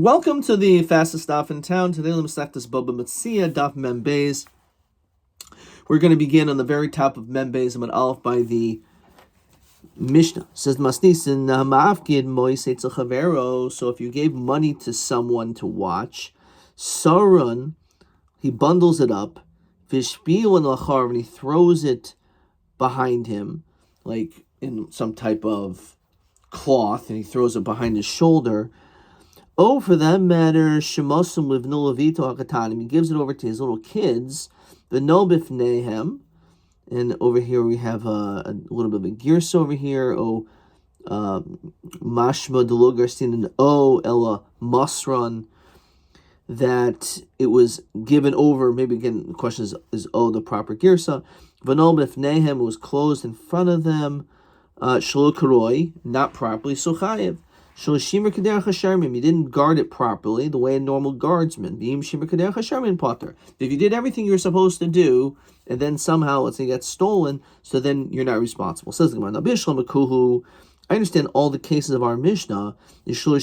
Welcome to the fastest daf in town. Today, we'll start this Bava Metzia daf Membeis. We're going to begin on the very top of Membeis and Aleph by the Mishnah. It says Masnisin Ma'afkid Moisetzel Chavero. So if you gave money to someone to watch, Sarun, he bundles it up, Vishpiel and Lachar, and he throws it behind him, like in some type of cloth, and he throws it behind his shoulder. Oh, for that matter, Shemosum with Nulavito Hakatanim. He gives it over to his little kids, the Nobif Nehem. And over here we have a little bit of a gears over here. Oh, Mashma Delugarstin and O Ella Masran. That it was given over. Maybe again, the question is O the proper girsa? Vanobif Nehem, it was closed in front of them. Shalokaroi, not properly. So Chayev. You didn't guard it properly, the way a normal guardsman. If you did everything you were supposed to do, and then somehow, let's say, it gets stolen, so then you're not responsible. Says the Gemara, I understand all the cases of our Mishnah, because you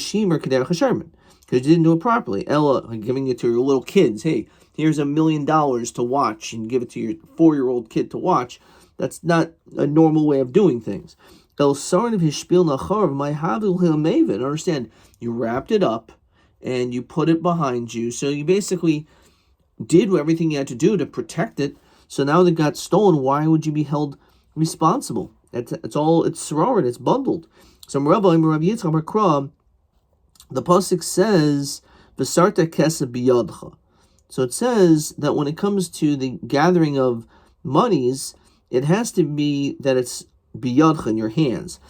didn't do it properly. Ella, giving it to your little kids. Hey, here's $1 million to watch, and give it to your 4-year-old kid to watch. That's not a normal way of doing things. Understand, you wrapped it up and you put it behind you. So you basically did everything you had to do to protect it. So now that it got stolen, why would you be held responsible? It's sorority, it's bundled. So the pasuk says, "V'sarta kesa biyadcha." So it says that when it comes to the gathering of monies, it has to be that it's biyadcha, in your hands.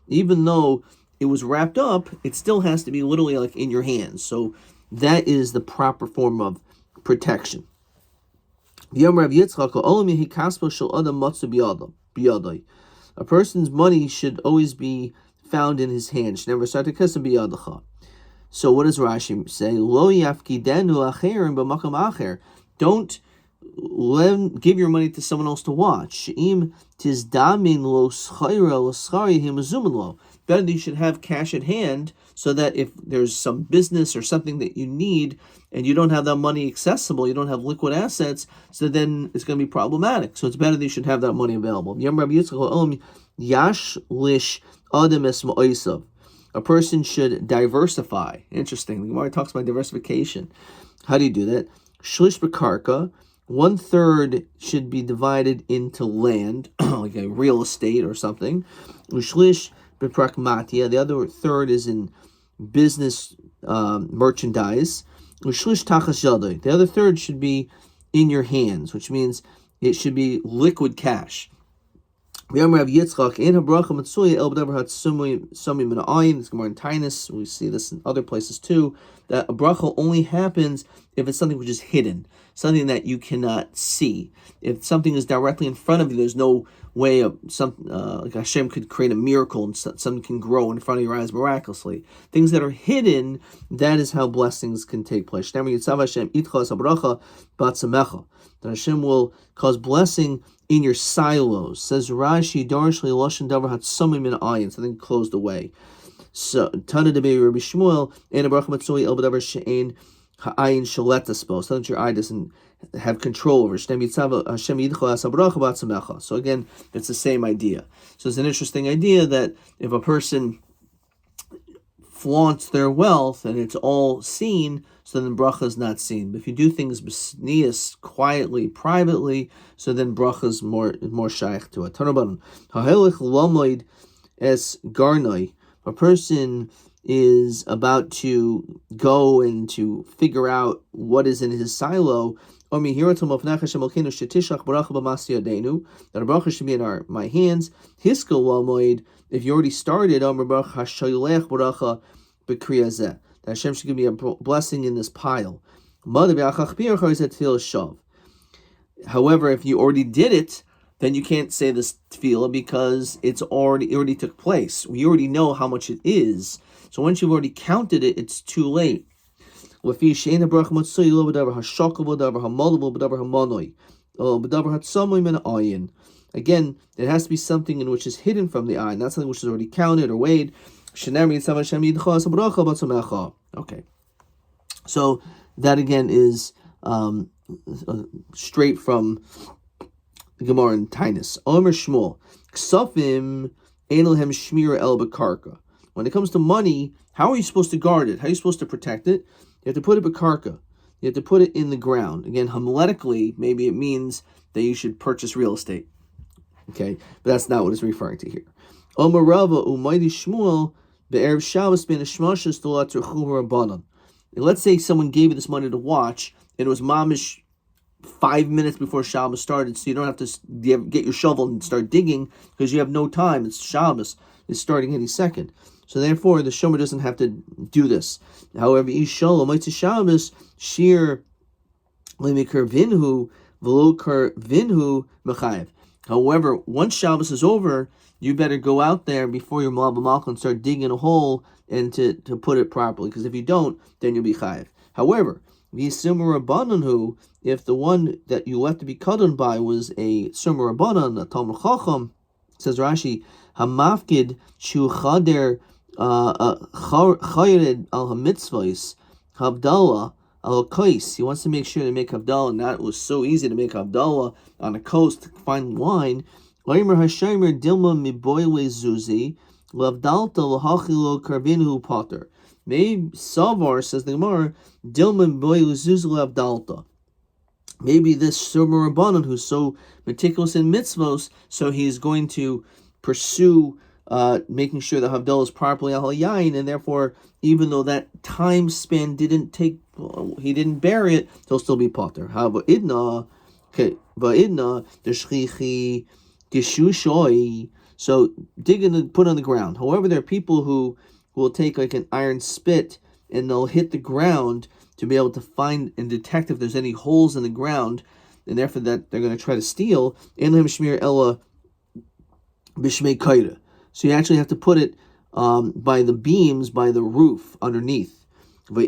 Even though it was wrapped up, it still has to be literally like in your hands. So that is the proper form of protection. A person's money should always be found in his hands. So what does Rashi say? Don't give your money to someone else to watch. Better you should have cash at hand, so that if there's some business or something that you need and you don't have that money accessible, you don't have liquid assets, so then it's going to be problematic. So it's better that you should have that money available. A person should diversify. Interesting. The Gemara talks about diversification. How do you do that? Shlish b'karka. 1/3 should be divided into land, like a real estate or something. Ushlish b'prakmatia. The other third is in business merchandise. Ushlish tachas yadai. The other third should be in your hands, which means it should be liquid cash. This is Gemara in Tainus. We see this in other places too, that a bracha only happens if it's something which is hidden, something that you cannot see. If something is directly in front of you, there's no way of like Hashem could create a miracle and something can grow in front of your eyes miraculously. Things that are hidden, that is how blessings can take place. That Hashem will cause blessing in your silos. Says Rashi, Darshli Loshen Davar Hatsumim in Ayin, something closed away. So Tana Debei Rabbi Shmuel and Abraham Matsui El Badavar She'ain Ha'ayin Shaletaspo, so that your eye doesn't have control over. So again, it's the same idea. So it's an interesting idea that if a person flaunts their wealth and it's all seen, so then bracha is not seen. But if you do things b'snius, quietly, privately, so then bracha is more shaykh to it. Tanaban hahelich lomoid es garnoi. A person is about to go and to figure out what is in his silo. That a bracha should be in my hands. Hiskel lomoid. If you already started, that Hashem should give me a blessing in this pile. However, if you already did it, then you can't say this tefillah because it already took place. We already know how much it is. So once you've already counted it, it's too late. Again, it has to be something in which is hidden from the eye, not something which is already counted or weighed. Okay. So that again is straight from the Gemara in Tainus. Omer Shmuel, Ksafim Enelhem Shmira El Bakarka. When it comes to money, how are you supposed to guard it? How are you supposed to protect it? You have to put it bakarka. You have to put it in the ground. Again, homiletically, maybe it means that you should purchase real estate. Okay, but that's not what it's referring to here. Omer Rava Umaydi Shmuel Be'erev Shabbos Ben Shmashas Dolat Terchu Rabbanan. Let's say someone gave you this money to watch, and it was mamish 5 minutes before Shabbos started, so you don't have to get your shovel and start digging because you have no time. It's Shabbos. It's starting any second. So therefore, the shomer doesn't have to do this. However, Ishol Moitzi Shabbos Shir Lemikar Vinhu Velokar Vinhu Mechayev. However, once Shabbos is over, you better go out there before your Malba Malka and start digging a hole and to put it properly. Because if you don't, then you'll be chayev. However, if the one that you left to be cut on by was a Sumer Rabbanan, a Talmud Chacham, says Rashi, Hamafkid Shu Chader Chayered al Hamitzvahs Havdalah al Kais. He wants to make sure to make Havdalah, and that was so easy to make Havdalah on a coast to find wine. Oimer Hashemer Dilma Miboyle Zuzi Lavdalta Lahachilo Karvinu Potter. Maybe Savar, says the Gemara, Dilma Miboyle Zuzi Lavdalta. Maybe this Sumer Rabbanan, who's so meticulous in mitzvos, so he's going to pursue making sure the Havdalah is properly al yain, and therefore, even though that time span he didn't bury it, he'll still be potter. However, idna, the shchichi gishushoi. So dig and put on the ground. However, there are people who will take like an iron spit and they'll hit the ground to be able to find and detect if there's any holes in the ground, and therefore that they're going to try to steal. Enlem shmir ella bishmei kaira. So you actually have to put it by the beams, by the roof underneath. There's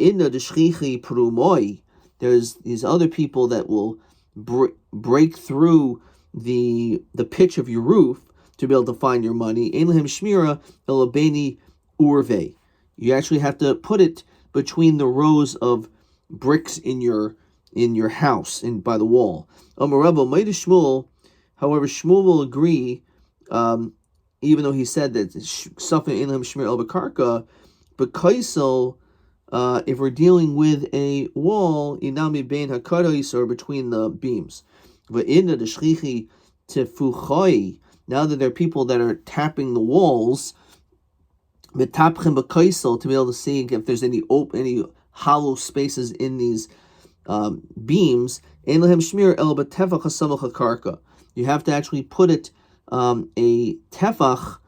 these other people that will break through the pitch of your roof to be able to find your money. You actually have to put it between the rows of bricks in your house and by the wall. However, Shmuel will agree, even though he said that Safin Elam Shmir El Bakarka, but Kaisel, if we're dealing with a wall, Inami Bein Hakarais, or between the beams. But in the Shchichi Tefuchai, now that there are people that are tapping the walls, Metapchim Bakaisel, to be able to see if there's any hollow spaces in these beams, Ein Lehem Shmir El Batefach Hasamach HaKarka. You have to actually put it a tefach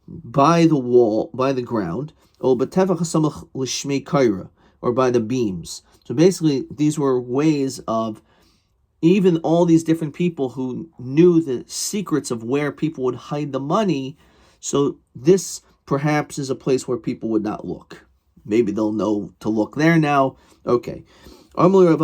by the wall, by the ground, or betefach hasamach l'shmei kaira, or by the beams. So basically, these were ways of even all these different people who knew the secrets of where people would hide the money. So this perhaps is a place where people would not look. Maybe they'll know to look there now. Okay. Over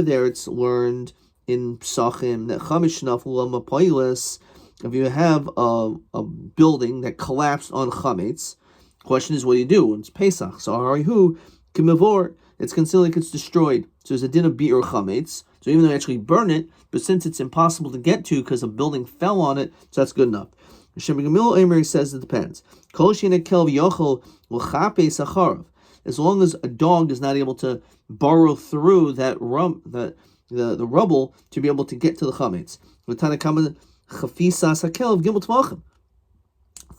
there, it's learned in Psachim that Chamish Nafula Mapoilis, if you have a building that collapsed on Chametz, question is, what do you do? It's Pesach. So Harihu Kimavor, it's considered like it's destroyed. So there's a din of Bi'ur Chametz. So even though they actually burn it, but since it's impossible to get to because a building fell on it, so that's good enough. Shemar Gamil Emery says it depends. Kol Shina Kel V'Yochel L'Chape Sacharav. As long as a dog is not able to burrow through that the rubble to be able to get to the chametz.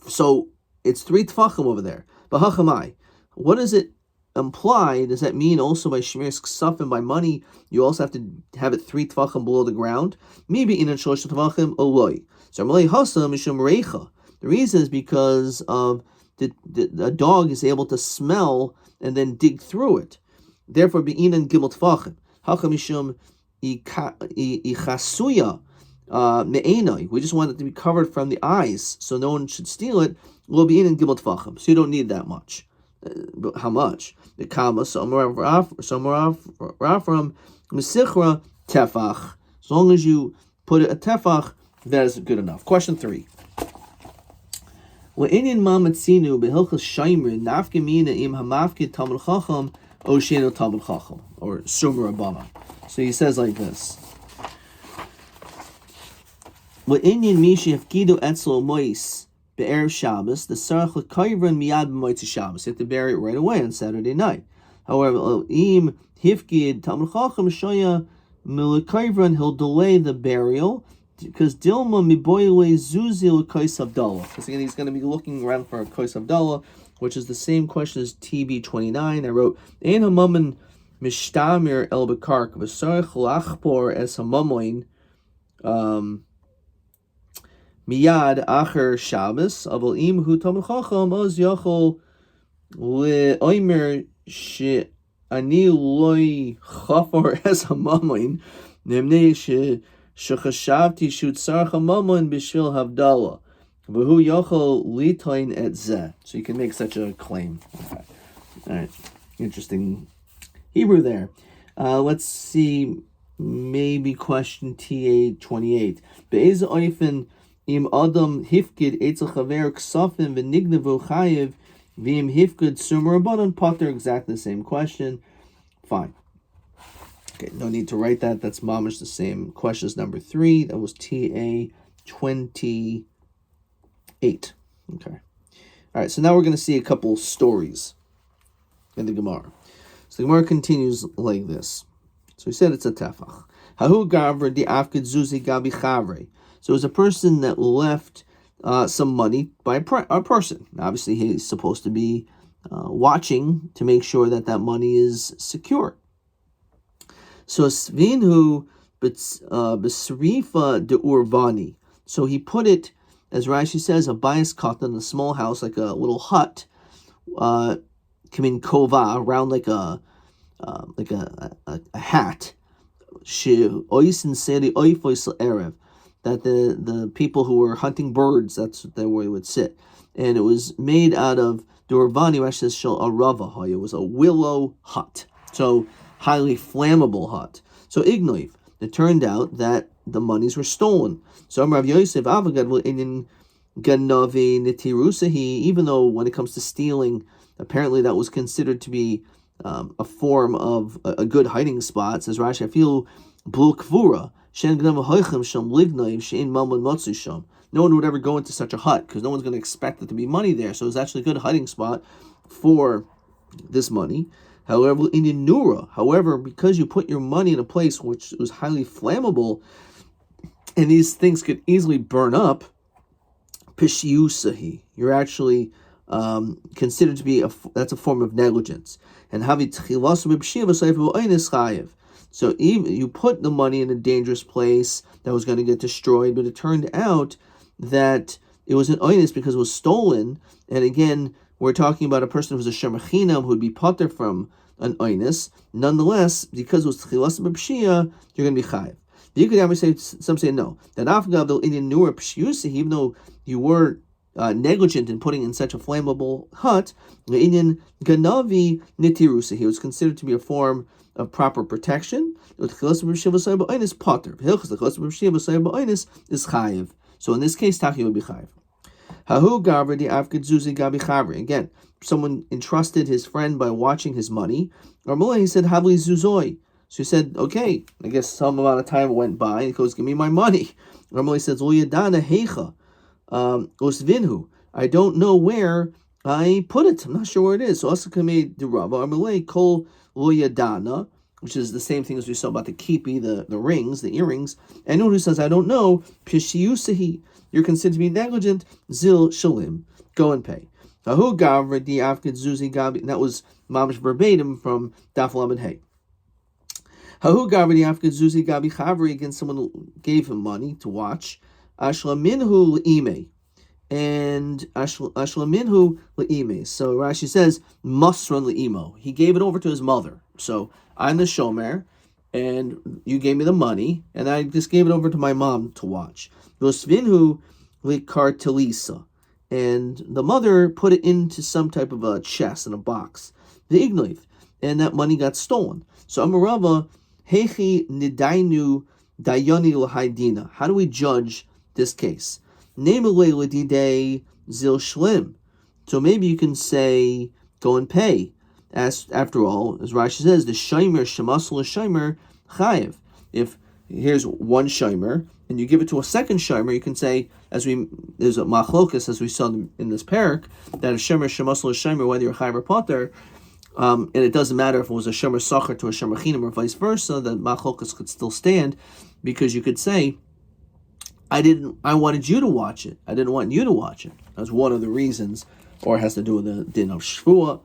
So it's 3 tfachim over there. But hachamai, what does it imply? Does that mean also by shmiras ksafim, by money, you also have to have it 3 tfachim below the ground? Maybe in a shlosh tfachim oloi. So amalei hasa mishum reicha. The reason is because of the dog is able to smell and then dig through it. Therefore, be'inan gimel tfachim. Hachamishum ichasuya me'enai. We just want it to be covered from the eyes, so no one should steal it. Will be in gimel tfachim. So you don't need that much. But how much? The kama somewhere from mesichra tefach. As long as you put it a tefach, that is good enough. Question 3. Le'inyan mamatzinu behilchas shaimrin nafkamina im hamafkid talmud chacham o sheno talmud chacham, or sumer Bava. So he says like this. Le'inyan mishi hafkidu etzel mois be'erev Shabbos, the sarach l'kayvran miyad b'moitzi Shabbos. You have to bury it right away on Saturday night. However, im hifkid talmud chacham shoya mil'kayvran, he'll delay the burial, because Dilma miboyle zuzil kois Havdalah. Because again, he's going to be looking around for a kois Havdalah, which is the same question as TB29. I wrote, Ein hamamin mishtamir el bekark v'sarich lachpor es hamamoin miyad acher Shabbos aval im hu talmud chacham oz yachol le'oimer she ani loy chafor es hamamoin nemnei she Shechashavti shutzarcha mamon b'shvil havdalah, v'hu yochol litain et zeh. So you can make such a claim. Okay. All right, interesting Hebrew there. Let's see, maybe question TA28. Be'ez oifen im adam hifkid etzel chaver ksafim v'nignevu chayev v'im hifkid sumer rabbanon potter. Exactly the same question. Fine. Okay, no need to write that. That's mamish the same. Questions number 3. That was TA 28. Okay. All right, so now we're going to see a couple stories in the Gemara. So the Gemara continues like this. So he said it's a tefach. Hahu gavra di afkid zuzi gabi chavre. So it was a person that left some money by a person. Obviously, he's supposed to be watching to make sure that that money is secure. So Svinhu besrifa de urvani. So he put it, as Rashi says, a bias katan, a small house, like a little hut, kamin kova, around like a hat. She oisin seri oifois erev, that the people who were hunting birds, that's where they would sit, and it was made out of the urvani. Rashi says shel arava. It was a willow hut. So highly flammable hut. So ignoiv, it turned out that the monies were stolen. So Rav Yosef Avagad will in Ganavi Nitirusahi, even though when it comes to stealing, apparently that was considered to be a form of a good hiding spot. Says Rashi, I feel blue kvura. No one would ever go into such a hut because no one's going to expect it to be money there. So it's actually a good hiding spot for this money. However, in Nura, because you put your money in a place which was highly flammable, and these things could easily burn up, pishiusahi, you're actually considered to be that's a form of negligence. And so even you put the money in a dangerous place that was going to get destroyed, but it turned out that it was an oinus because it was stolen. And again, we're talking about a person who's a shemachinam who would be potter from an oinus. Nonetheless, because it was tchilas b'pshia, you're going to be chayiv. You could ever say, some say no, that afgavdil in nur pshiusi, even though you were negligent in putting in such a flammable hut, in ganavi nitirusi, he was considered to be a form of proper protection. Tchilas b'pshia v'sayim b'oinus potter. Hilchas tchilas b'pshia v'sayim b'oinus is chayiv. So in this case, Taki would be chayiv. Hahu gavri di afkid zuzi gabi chavri. Again, someone entrusted his friend by watching his money. Or he said, Havli zuzoi. So he said, okay, I guess some amount of time went by, and he goes, give me my money. Or he says, Uyadana heicha osvinhu. I don't know where I put it. I'm not sure where it is. So Asakame de Rava, Amalei kol Uyadana, which is the same thing as we saw about the kipi, the rings, the earrings. Anyone who says, I don't know, pishiusahi, you're considered to be negligent, zil shalim, go and pay. Ahu gavra di afkid zuzi gabi, that was mamish verbatim from Daf Lamed Hey. Hahu gavra di afkid zuzi gabi chavri, again, someone gave him money to watch. Ashla minhu le'ime, and ashla minhu le'ime. So Rashi says, masran le'imo. He gave it over to his mother. So I'm the shomer, and you gave me the money, and I just gave it over to my mom to watch. Vosvinhu le'kartelisa. And the mother put it into some type of a chest in a box, the ignoiv, and that money got stolen. So Amarava, hechi nidainu dayoni l'haidina. How do we judge this case? Nemelei l'didei zil shlim. So maybe you can say, go and pay. As after all, as Rashi says, the shomer shemasel shomer chayev. If here's one shomer and you give it to a second shomer, you can say, there's a machlokas as we saw in this parak, that a shomer shemasel shomer, whether you're chayev or potter, and it doesn't matter if it was a shomer sacher to a shomer chinam or vice versa, the machlokas could still stand, because you could say, I wanted you to watch it. I didn't want you to watch it. That's one of the reasons, or it has to do with the din of shvua.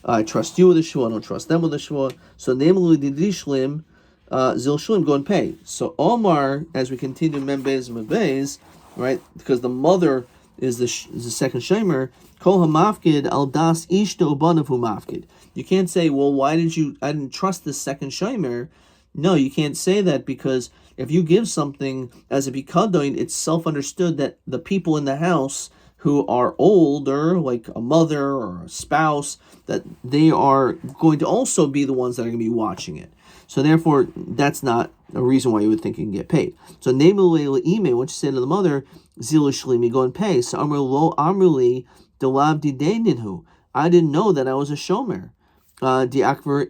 I trust you with the shvua, I don't trust them with the shvua. So namely didishlim zil shlim, go and pay. So Omar, as we continue Membez Mebez, right, because the mother is the second shomer, kol hamafkid al das ishto ubanav hu mafkid. You can't say, well, I didn't trust this second shomer. No, you can't say that, because if you give something as a bikadoin, it's self-understood that the people in the house who are older, like a mother or a spouse, that they are going to also be the ones that are going to be watching it. So therefore, that's not a reason why you would think you can get paid. So namely, ime, what you say to the mother, zil shlimi, go and pay. So amru lo amruli delav didaininu. I didn't know that I was a shomer. Akbarinhu,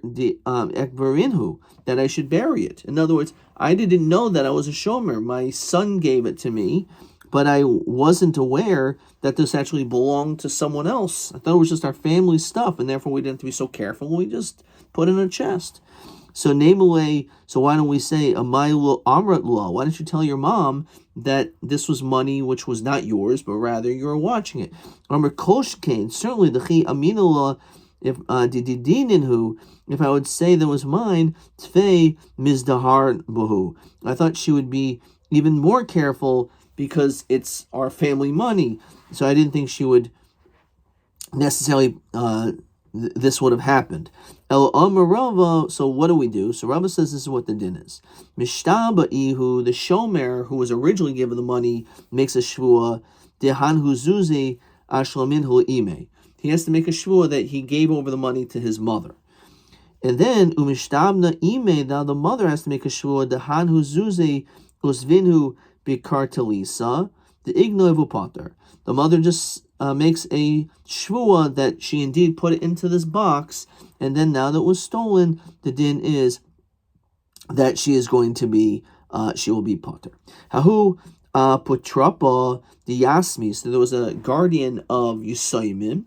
that I should bury it. In other words, I didn't know that I was a shomer. My son gave it to me, but I wasn't aware that this actually belonged to someone else. I thought it was just our family stuff, and therefore we didn't have to be so careful. We just put it in a chest. So namely, so why don't we say Amaylo Amrat law? Why don't you tell your mom that this was money which was not yours, but rather you were watching it? Amr Koshkain, certainly the Chi Aminullah. If if I would say that was mine, tfei mizdahar buhu. I thought she would be even more careful because it's our family money. So I didn't think she would necessarily. This would have happened. El Amar Rava. So what do we do? So Rava says this is what the din is. Mishtaba ihu, the shomer who was originally given the money, makes a shvua. Dehan huzuzi ashlamin hu ime. He has to make a shvua that he gave over the money to his mother. And then, umishtabna ime, now the mother has to make a shvua, dehan huzuze usvinhu bikartelisa, the ignoivu potter. The mother just makes a shvua that she indeed put it into this box, and then now that it was stolen, the din is that she is going to be, she will be potter. Hahu putrapa the Yasmi, so there was a guardian of Yisayimim,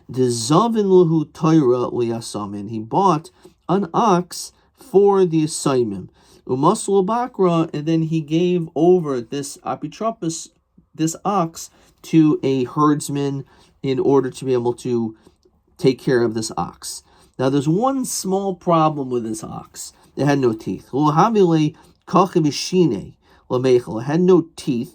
the Zavin Lahu Torah Liyasamin. He bought an ox for the Yisayimim. Umasul Bakra, and then he gave over this apitropos, this ox, to a herdsman in order to be able to take care of this ox. Now there's one small problem with this ox. It had no teeth. It had no teeth,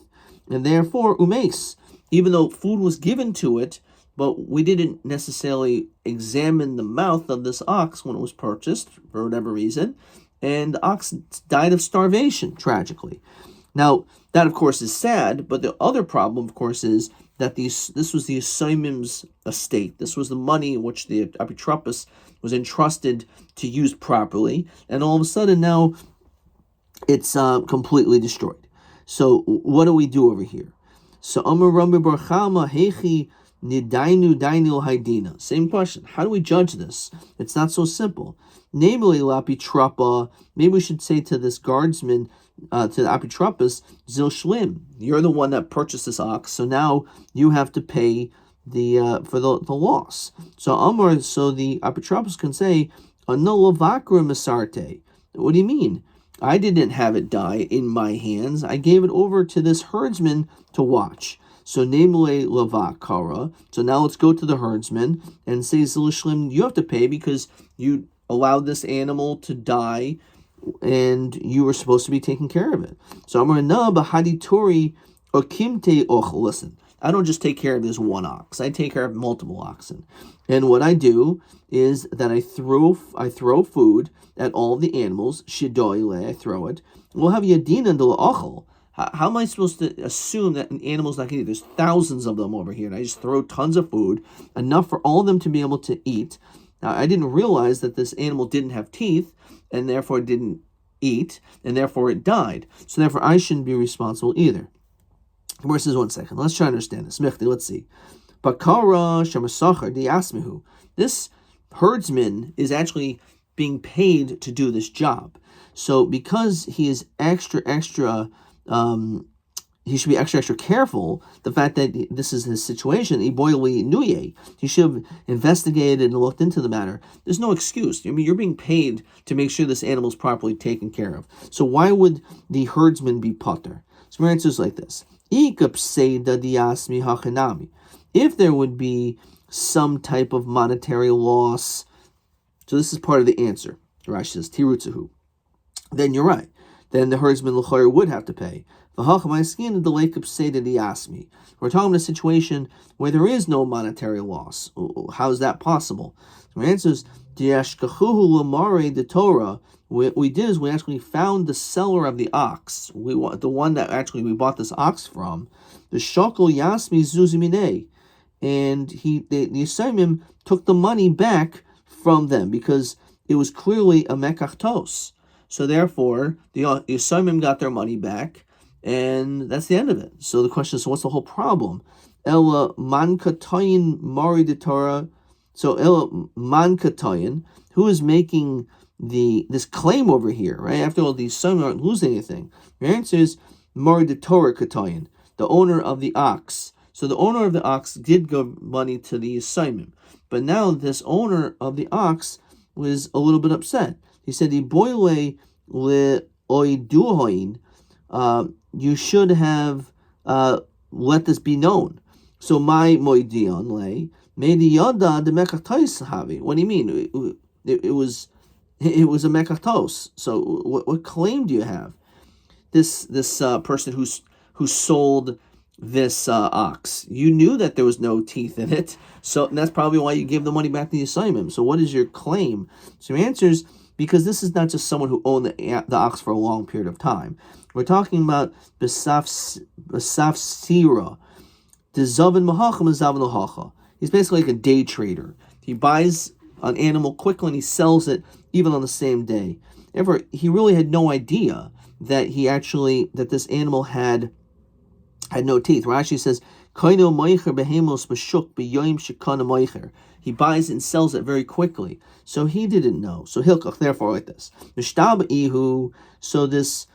and therefore umes, even though food was given to it, but we didn't necessarily examine the mouth of this ox when it was purchased for whatever reason, and the ox died of starvation, tragically. Now, that of course is sad, but the other problem, of course, is that this was the Yisayimim's estate. This was the money which the apitropos was entrusted to use properly, and all of a sudden now it's completely destroyed. So what do we do over here? So Amar Rabbi Bar Chama Hechi Nidainu Dainu Haidina. Same question. How do we judge this? It's not so simple. Namely, Lapitrapa, maybe we should say to this guardsman, to the apitropos, Zil Shlim, you're the one that purchased this ox, so now you have to pay the for the loss. So Amar, so the apitropos can say, Ano Lavakra Masarte. What do you mean? I didn't have it die in my hands. I gave it over to this herdsman to watch. So namely lavakara. So now let's go to the herdsman and say, Zil Shlim, you have to pay because you allowed this animal to die and you were supposed to be taking care of it. So Amar na bahaditori okimte och. Listen, I don't just take care of this one ox. I take care of multiple oxen. And what I do is that I throw food at all the animals. Shidoile, I throw it. We'll have yadina de ochel. How am I supposed to assume that an animal's not going to eat? There's thousands of them over here, and I just throw tons of food, enough for all of them to be able to eat. Now, I didn't realize that this animal didn't have teeth, and therefore it didn't eat, and therefore it died. So therefore I shouldn't be responsible either. Gemara says, 1 second. Let's try to understand this. Let's see. Bakara shemasachar diasmihu. This herdsman is actually being paid to do this job. So because he is extra, he should be extra careful. The fact that this is his situation, he should have investigated and looked into the matter. There's no excuse. I mean, you're being paid to make sure this animal is properly taken care of. So why would the herdsman be potter? So my answer is like this. If there would be some type of monetary loss, so this is part of the answer. Rashi says, Tirutzahu. Then you're right. Then the herdsman l'chayr would have to pay. We're talking about a situation where there is no monetary loss. How is that possible? So my answer is, what we did is we actually found the seller of the ox. The one that actually we bought this ox from. The shakal yasmi zuzimine. And the Yisraelim took the money back from them because it was clearly a mekachtos. So therefore, the Yisraelim got their money back, and that's the end of it. So the question is, so what's the whole problem? Ella man katayin mari de Torah. So ella man katayin, who is making this claim over here, right? After all, the Yisraelim aren't losing anything. Your answer is mari de Torah katayin, the owner of the ox. So the owner of the ox did give money to the Yisraelim, but now this owner of the ox was a little bit upset. He said, "Iboile le oiduhoin." You should have let this be known. So my moidion le made yada the mekachtos havi. What do you mean? It was a mekachtos. So what claim do you have? This person who sold this ox, you knew that there was no teeth in it, so that's probably why you gave the money back to the assignment. So what is your claim? So your answer is, because this is not just someone who owned the ox for a long period of time. We're talking about besaf sira, the zavin mahacham is zavin lahacha. He's basically like a day trader. He buys an animal quickly and he sells it even on the same day. However, he really had no idea that this animal had no teeth. Rashi says, he buys and sells it very quickly. So he didn't know. So Hilkach, therefore, like this. So this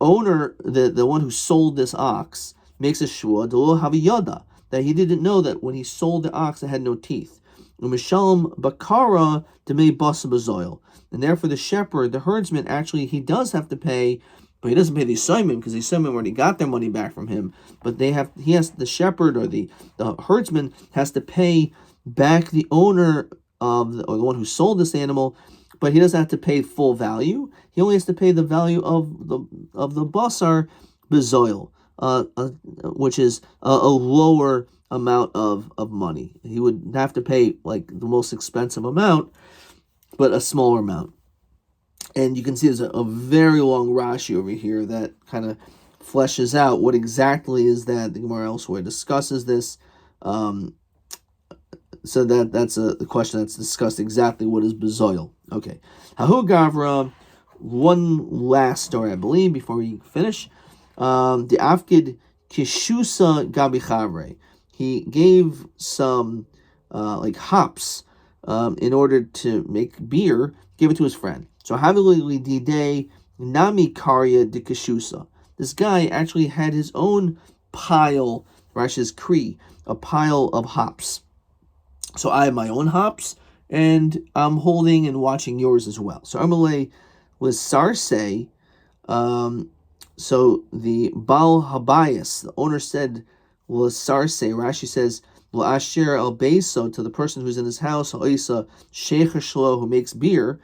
owner, the one who sold this ox, makes a shua, that he didn't know that when he sold the ox, it had no teeth. And therefore the shepherd, the herdsman, actually, he does have to pay. But he doesn't pay the assignment because the assignment already got their money back from him. But the shepherd or the herdsman has to pay back the owner or the one who sold this animal, but he doesn't have to pay full value. He only has to pay the value of the basar bezoil, which is a lower amount of money. He would have to pay like the most expensive amount, but a smaller amount. And you can see there's a very long Rashi over here that kind of fleshes out what exactly is that. The Gemara elsewhere discusses this. So that's the question that's discussed, exactly what is bezoil. Okay. Hahu Gavra, one last story, I believe, before we finish. The Afkid Kishusa Gabi Chavre. He gave some hops in order to make beer, gave it to his friend. So Havilili Dide Nami Karya de Kishusa. This guy actually had his own pile, Rashi's Kri, a pile of hops. So I have my own hops, and I'm holding and watching yours as well. So Amalei was Sarse. So the Baal Habayas, the owner said, was Sarse. Rashi says, Asher al Beso, to the person who's in his house, Oisa Sheikh Shlo, who makes beer,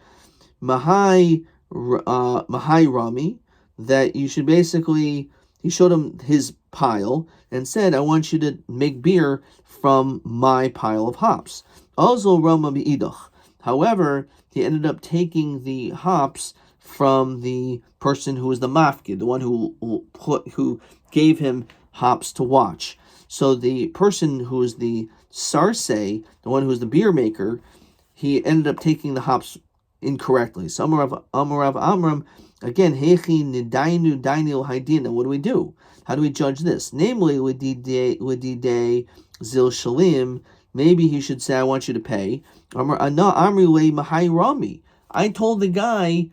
Mahai Rami, that you should basically, he showed him his pile and said, I want you to make beer from my pile of hops. Also Rama Bi'idach. However, he ended up taking the hops from the person who was the mafkid, the one who gave him hops to watch. So the person who is the sarse, the one who is the beer maker, he ended up taking the hops incorrectly. So Amarav Amram Again, hechi nidainu dainu haidina. What do we do? How do we judge this? Namely, lidide zil shalim. Maybe he should say, "I want you to pay." I told the guy,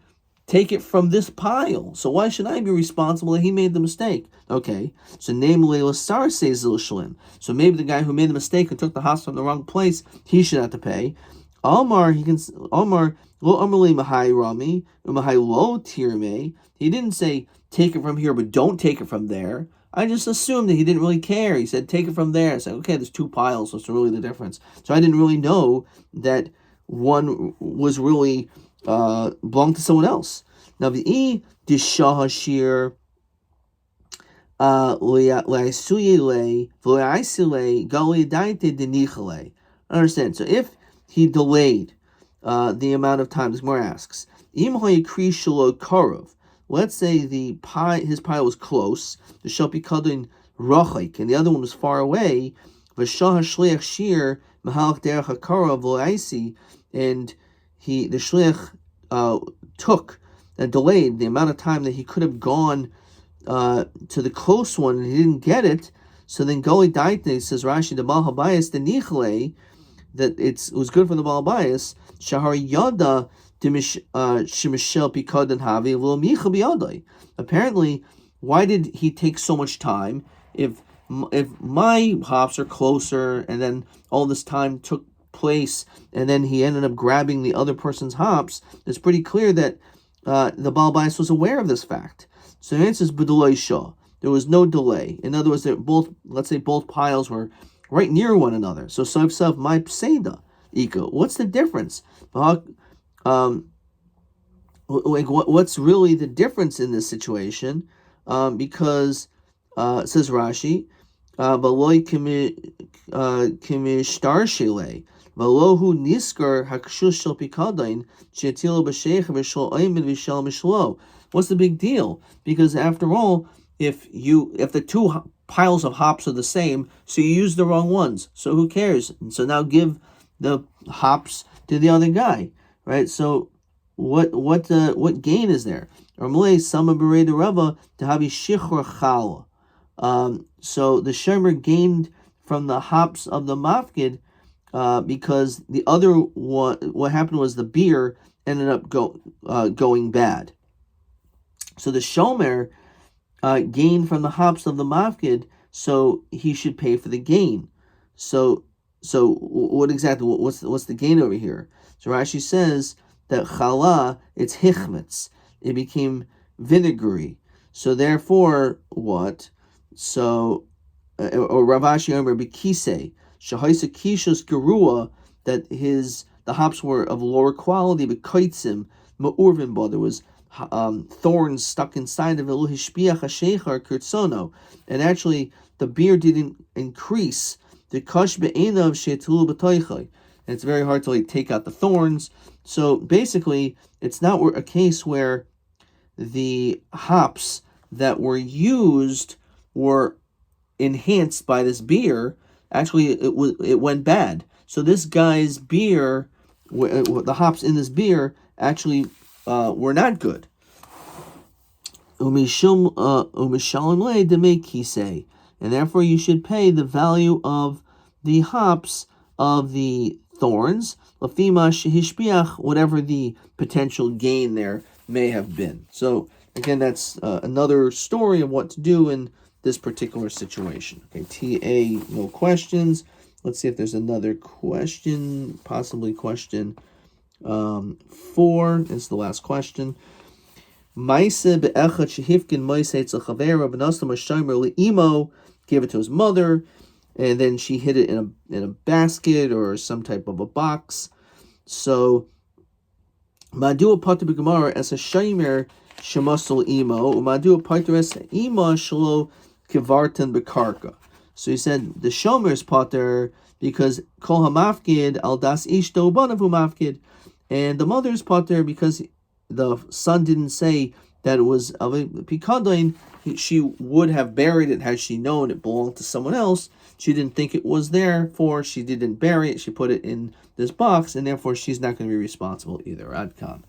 take it from this pile. So why should I be responsible that he made the mistake? Okay, so namely, Lasar says zil shalim. So maybe the guy who made the mistake and took the house from the wrong place, he should have to pay. Omar, lo amarli mahai rami umahai lo tirme. He didn't say take it from here, but don't take it from there. I just assumed that he didn't really care. He said take it from there. I said okay, there's two piles, so it's really the difference. So I didn't really know that one was really belonged to someone else. Now the e dishahashir understand. So if he delayed the amount of time, this more asks, let's say his pile was close, the shopi kadin rachik, and the other one was far away, and the shliach took and delayed the amount of time that he could have gone to the close one, and he didn't get it. So then Goli Daitne says Rashi the Baal Habayis the Nichle, that it was good for the Baal Habayis. Shahar Yada Shemishel Pikadan Havi Lo Micha Biyadai. Apparently, why did he take so much time? If my hops are closer, and then all this time took place, and then he ended up grabbing the other person's hops, it's pretty clear that the Baal Habayis was aware of this fact. So the answer is B'delay Shah. There was no delay. In other words, let's say both piles were right near one another. So Soif my Pseda Ika. What's the difference? What's really the difference in this situation? Because says Rashi, Baloi Kimishtar Shile. Valohu niskar hakshush shel pikadain she'atilo b'sheich v'shel oimed v'shel mishlo. What's the big deal? Because after all, if the two piles of hops are the same, so you use the wrong ones. So who cares? And so now give the hops to the other guy, right? So what gain is there? So the shemer gained from the hops of the mafkid. Because the other one, what happened was the beer ended up going bad. So the shomer gained from the hops of the mafkid, so he should pay for the gain. So what exactly? What's the gain over here? So Rashi says that chala, it's hichmetz. It became vinegary. So therefore, what? So or Ravashi Omer b'kisei. Shahaisa Kishos Gerua, that the hops were of lower quality, but Kaitzim, Ma'urvin Ba, there was thorns stuck inside of it, and actually the beer didn't increase. The Kash Be'enav She'etulu B'toichai. And it's very hard to take out the thorns. So basically, it's not a case where the hops that were used were enhanced by this beer. Actually, it went bad. So this guy's beer, the hops in this beer, actually were not good. And therefore you should pay the value of the hops of the thorns, whatever the potential gain there may have been. So again, that's another story of what to do in this particular situation. Okay, TA, no questions. Let's see if there's another question, possibly question 4 is the last question. Gave it to his mother, and then she hid it in a basket or some type of a box. So Madua Pater B'Gemara as a Shaimer Shemasol Imo, Madua Pater as Ima Shalo Kivartan Bekarka. So he said the Shomer's Pater because Kol Hamafkid Al Das Ishto Banavu Mafkid, and the mother's Pater because the son didn't say that it was of a Pikadain. She would have buried it had she known it belonged to someone else. She didn't think it was there, for she didn't bury it. She put it in this box, and therefore she's not going to be responsible either. Adkan.